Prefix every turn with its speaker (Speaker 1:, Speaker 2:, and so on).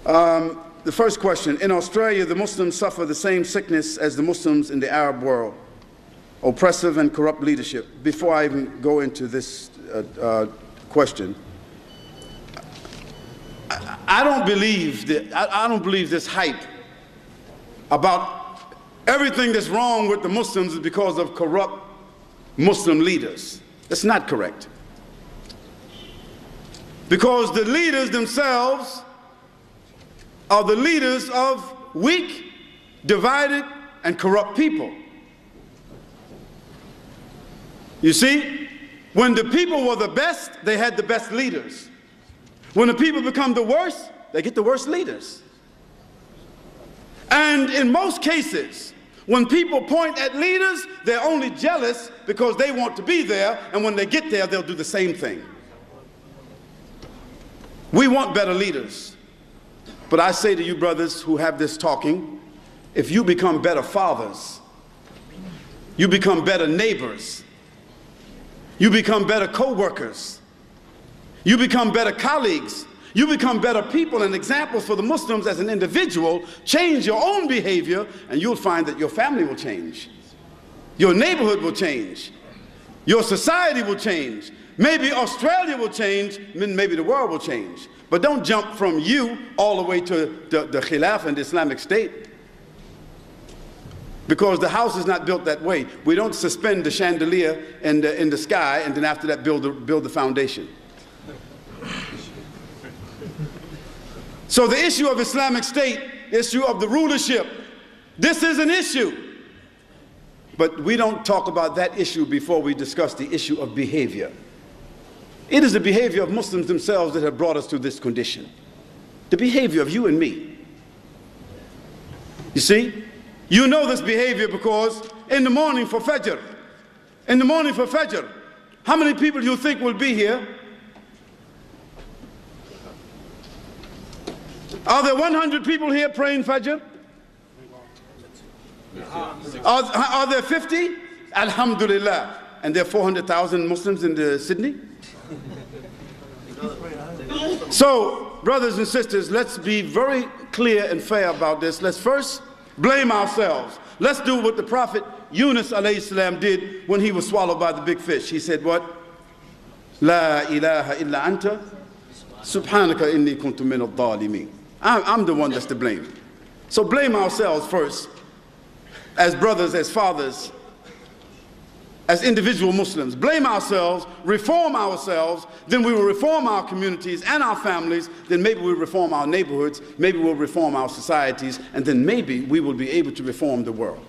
Speaker 1: The first question, in Australia, the Muslims suffer the same sickness as the Muslims in the Arab world, oppressive and corrupt leadership. Before I even go into this question, I don't believe this hype about everything that's wrong with the Muslims is because of corrupt Muslim leaders. That's not correct. Because the leaders themselves are the leaders of weak, divided, and corrupt people. You see, when the people were the best, they had the best leaders. When the people become the worst, they get the worst leaders. And in most cases, when people point at leaders, they're only jealous because they want to be there, and when they get there, they'll do the same thing. We want better leaders. But I say to you brothers who have this talking, if you become better fathers, you become better neighbors, you become better co-workers, you become better colleagues, you become better people and examples for the Muslims as an individual, change your own behavior, and you'll find that your family will change. Your neighborhood will change. Your society will change. Maybe Australia will change, maybe the world will change. But don't jump from you all the way to the Khilafah and the Islamic State. Because the house is not built that way. We don't suspend the chandelier in the sky and then after that build the foundation. So the issue of Islamic State, issue of the rulership, this is an issue. But we don't talk about that issue before we discuss the issue of behavior. It is the behavior of Muslims themselves that have brought us to this condition. The behavior of you and me. You see, you know this behavior because in the morning for Fajr, how many people do you think will be here? Are there 100 people here praying Fajr? Are there 50? Alhamdulillah. And there are 400,000 Muslims in Sydney? So, brothers and sisters, let's be very clear and fair about this. Let's first blame ourselves. Let's do what the Prophet Yunus alayhi salam did when he was swallowed by the big fish. He said what? La ilaha illa anta subhanaka inni kuntu min al-dhalimin. I'm the one that's to blame. So blame ourselves first, as brothers, as fathers, as individual Muslims. Blame ourselves, reform ourselves, then we will reform our communities and our families, then maybe we'll reform our neighborhoods, maybe we'll reform our societies, and then maybe we will be able to reform the world.